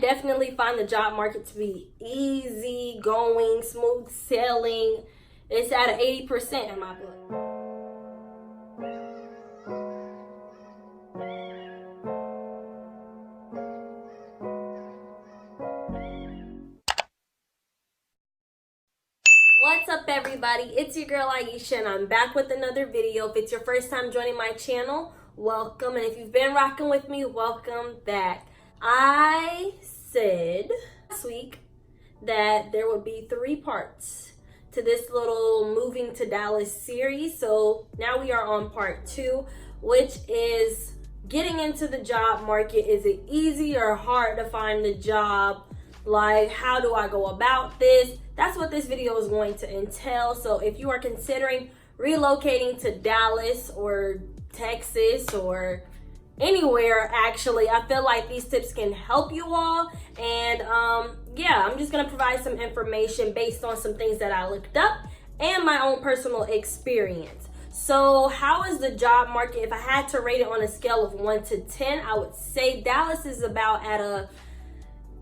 definitely find the job market to be easy going, smooth sailing. It's at an 80% in my book. What's up, everybody? It's your girl Aisha, and I'm back with another video. If it's your first time joining my channel, welcome, and if you've been rocking with me, welcome back. I said last week that there would be 3 parts to this little moving to Dallas series, so now we are on part 2, which is getting into the job market. Is it easy or hard to find the job? Like, how do I go about this? That's what this video is going to entail. So if you are considering relocating to Dallas or Texas or anywhere, actually, I feel like these tips can help you all. And yeah, I'm just gonna provide some information based on some things that I looked up and my own personal experience. So how is the job market? If I had to rate it on a scale of 1 to 10, I would say Dallas is about at a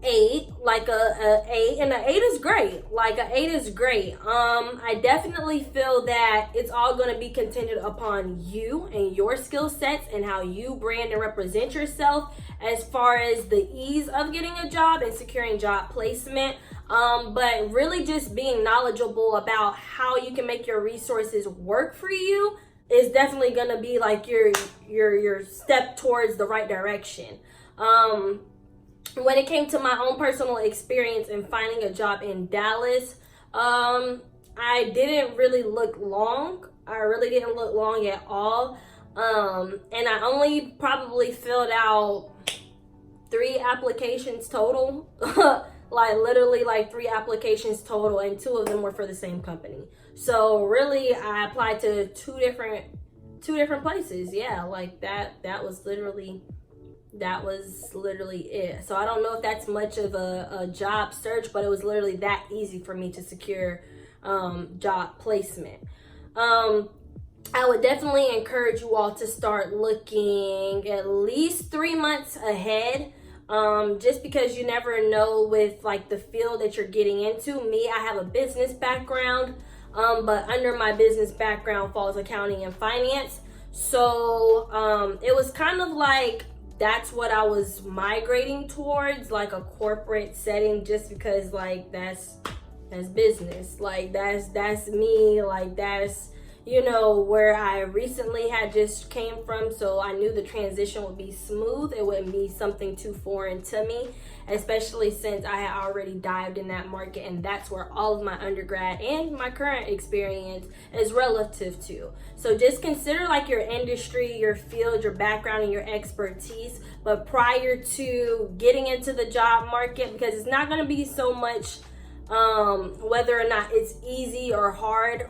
8, like a 8, and an 8 is great. Like, an 8 is great. I definitely feel that it's all going to be contingent upon you and your skill sets and how you brand and represent yourself as far as the ease of getting a job and securing job placement. But really just being knowledgeable about how you can make your resources work for you is definitely going to be like your step towards the right direction. When it came to my own personal experience in finding a job in Dallas, I didn't really look long. I really didn't look long at all. And I only probably filled out 3 applications total. Like, literally like 3 applications total, and 2 of them were for the same company. So really, I applied to two different places. Yeah, like that was literally it. So I don't know if that's much of a job search, but it was literally that easy for me to secure job placement. I would definitely encourage you all to start looking at least 3 months ahead, just because you never know with like the field that you're getting into. Me, I have a business background, but under my business background falls accounting and finance. So it was kind of like that's what I was migrating towards, like a corporate setting, just because like that's business. Like that's me. Like that's, you know, where I recently had just came from. So I knew the transition would be smooth. It wouldn't be something too foreign to me, especially since I had already dived in that market, and that's where all of my undergrad and my current experience is relative to. So just consider like your industry, your field, your background, and your expertise. But prior to getting into the job market, because it's not going to be so much whether or not it's easy or hard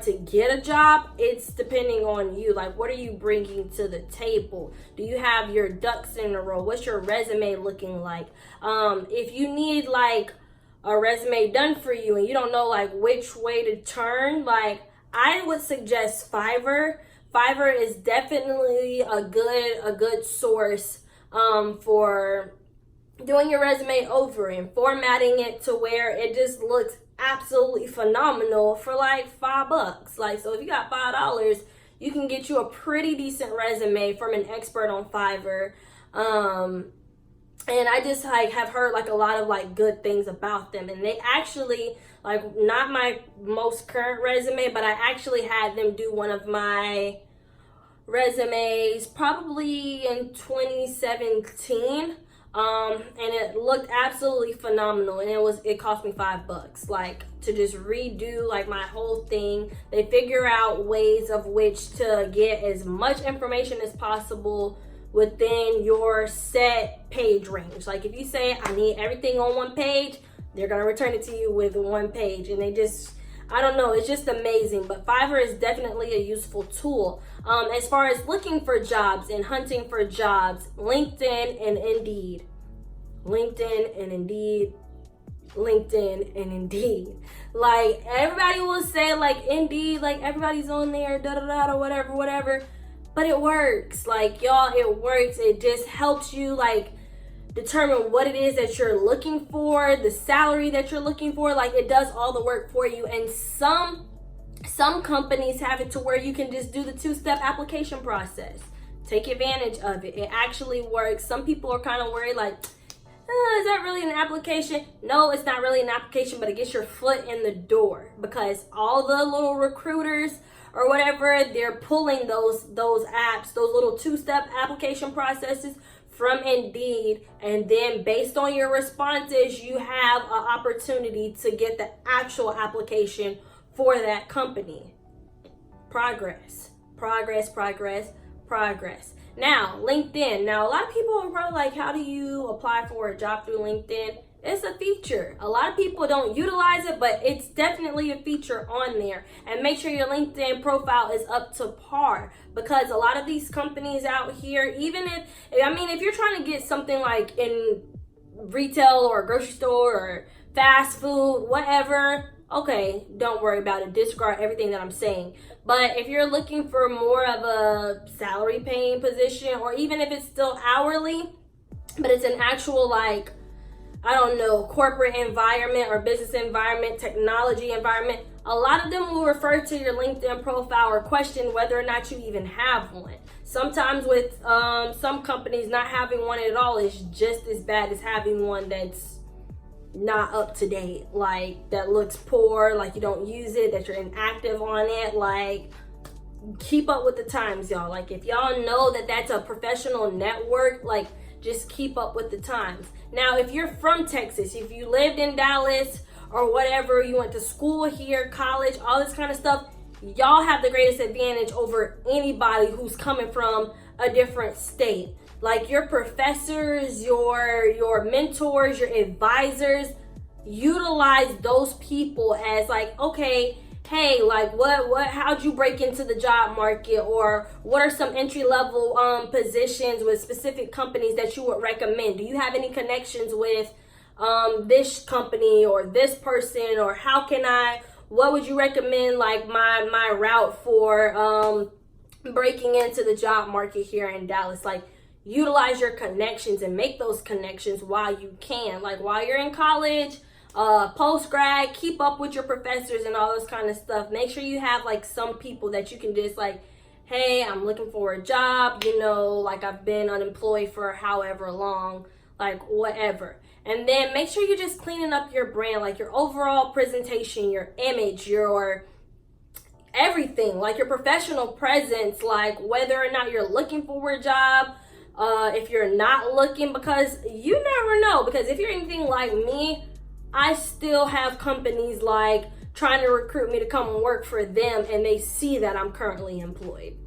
to get a job, it's depending on you. Like, what are you bringing to the table? Do you have your ducks in a row? What's your resume looking like? If you need like a resume done for you and you don't know like which way to turn, like I would suggest Fiverr. Fiverr is definitely a good source for doing your resume over and formatting it to where it just looks absolutely phenomenal for like $5. Like, so if you got $5, you can get you a pretty decent resume from an expert on Fiverr. And I just like have heard like a lot of like good things about them, and they actually, like, not my most current resume, but I actually had them do one of my resumes probably in 2017. And it looked absolutely phenomenal, and it cost me $5, like, to just redo like my whole thing. They figure out ways of which to get as much information as possible within your set page range. Like, if you say I need everything on 1 page, they're gonna return it to you with 1 page, and they just, I don't know, it's just amazing. But Fiverr is definitely a useful tool. As far as looking for jobs and hunting for jobs, LinkedIn and Indeed. LinkedIn and Indeed. LinkedIn and Indeed. Like, everybody will say like Indeed, like everybody's on there, da da da, or whatever. But it works. Like, y'all, it works. It just helps you like determine what it is that you're looking for, the salary that you're looking for. Like, it does all the work for you. And some companies have it to where you can just do the 2-step application process. Take advantage of it. It actually works. Some people are kind of worried, like, is that really an application? No, it's not really an application, but it gets your foot in the door, because all the little recruiters or whatever, they're pulling those apps, those little 2-step application processes from Indeed, and then based on your responses, you have an opportunity to get the actual application for that company. Progress, progress, progress, progress. Now, LinkedIn. Now, a lot of people are probably like, how do you apply for a job through LinkedIn? It's a feature. A lot of people don't utilize it, but it's definitely a feature on there. And make sure your LinkedIn profile is up to par, because a lot of these companies out here, even if you're trying to get something like in retail or grocery store or fast food, whatever, okay, don't worry about it. Disregard everything that I'm saying. But if you're looking for more of a salary paying position, or even if it's still hourly, but it's an actual, like, I don't know, corporate environment or business environment, technology environment, a lot of them will refer to your LinkedIn profile or question whether or not you even have one. Sometimes with some companies, not having one at all is just as bad as having one that's not up to date, like that looks poor, like you don't use it, that you're inactive on it. Like, keep up with the times, y'all. Like, if y'all know that that's a professional network, like, just keep up with the times. Now, if you're from Texas, if you lived in Dallas or whatever, you went to school here, college, all this kind of stuff, y'all have the greatest advantage over anybody who's coming from a different state. Like, your professors, your mentors, your advisors, utilize those people as like, okay, hey, like, how'd you break into the job market, or what are some entry-level positions with specific companies that you would recommend? Do you have any connections with this company or this person, or what would you recommend, like, my route for breaking into the job market here in Dallas? Like, utilize your connections and make those connections while you can. Like, while you're in college, post-grad, keep up with your professors and all this kind of stuff. Make sure you have, like, some people that you can just, like, hey, I'm looking for a job, you know, like, I've been unemployed for however long, like, whatever. And then make sure you're just cleaning up your brand, like your overall presentation, your image, your everything, like your professional presence, like whether or not you're looking for a job, if you're not looking, because you never know. Because if you're anything like me, I still have companies like trying to recruit me to come and work for them, and they see that I'm currently employed.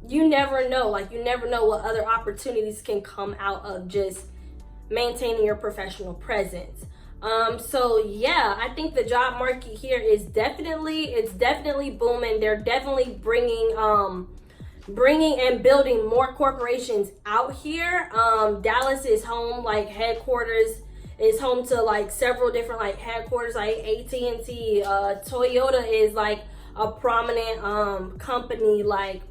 You never know. Like, you never know what other opportunities can come out of just maintaining your professional presence. So yeah, I think the job market here is definitely booming. They're definitely bringing and building more corporations out here. Dallas is home, like, headquarters is home to like several different like headquarters, like AT&T, Toyota is like a prominent company, like,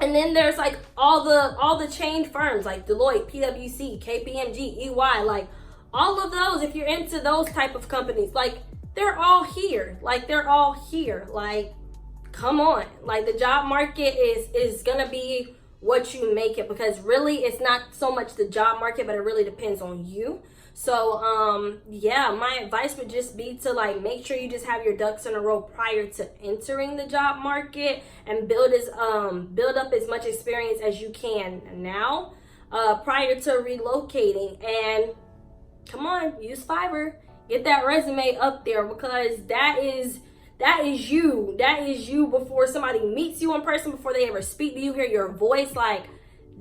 and then there's like all the chain firms like Deloitte, PwC, KPMG, EY, like all of those. If you're into those type of companies, like, they're all here. Like, come on. Like, the job market is gonna be what you make it, because really it's not so much the job market, but it really depends on you. So yeah, my advice would just be to like make sure you just have your ducks in a row prior to entering the job market, and build up as much experience as you can now prior to relocating. And come on, use Fiverr, get that resume up there, because that is you before somebody meets you in person, before they ever speak to you, hear your voice. Like,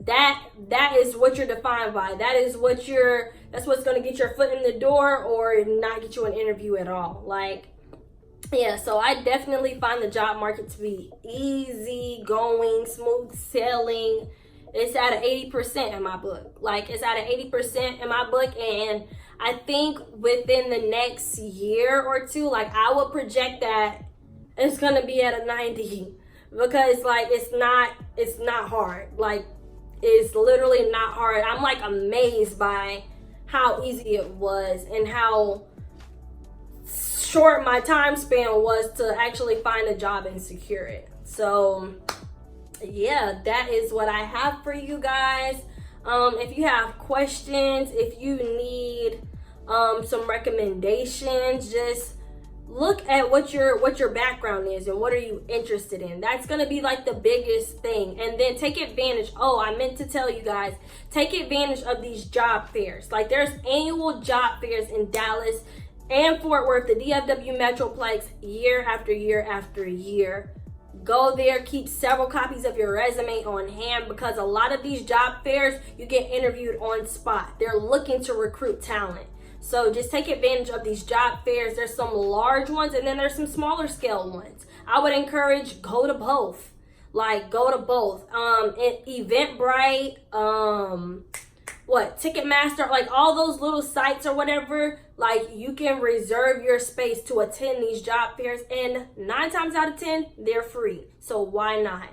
that is what you're defined by. That's what's going to get your foot in the door or not get you an interview at all. Like, yeah, so I definitely find the job market to be easy going, smooth sailing. It's at an 80% in my book. Like, it's at an 80% in my book, and I think within the next year or two, like, I would project that it's gonna be at a 90, because like it's not hard. Like, is literally not hard. I'm like amazed by how easy it was and how short my time span was to actually find a job and secure it. So yeah, that is what I have for you guys. If you have questions, if you need some recommendations, just look at what your background is and what are you interested in. That's gonna be like the biggest thing. And then take advantage. Oh, I meant to tell you guys, take advantage of these job fairs. Like, there's annual job fairs in Dallas and Fort Worth, the DFW Metroplex, year after year after year. Go there, keep several copies of your resume on hand, because a lot of these job fairs, you get interviewed on spot. They're looking to recruit talent. So just take advantage of these job fairs. There's some large ones and then there's some smaller scale ones. I would encourage, go to both. Like, go to both. Eventbrite, Ticketmaster, like all those little sites or whatever, like you can reserve your space to attend these job fairs, and 9 times out of 10, they're free. So why not?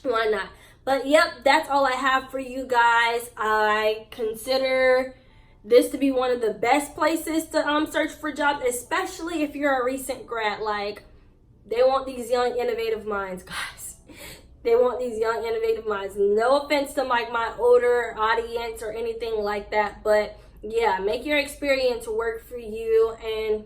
Why not? But yep, that's all I have for you guys. I consider this to be one of the best places to search for jobs, especially if you're a recent grad. Like, they want these young, innovative minds, guys. They want these young, innovative minds. No offense to like my older audience or anything like that, but yeah, make your experience work for you and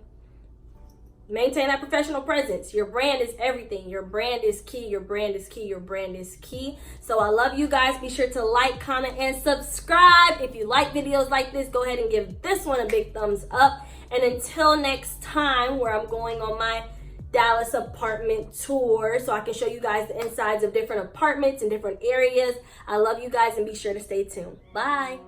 maintain that professional presence. Your brand is everything. Your brand is key. Your brand is key. Your brand is key. So I love you guys. Be sure to like, comment, and subscribe. If you like videos like this, go ahead and give this one a big thumbs up. And until next time, where I'm going on my Dallas apartment tour so I can show you guys the insides of different apartments in different areas. I love you guys and be sure to stay tuned. Bye.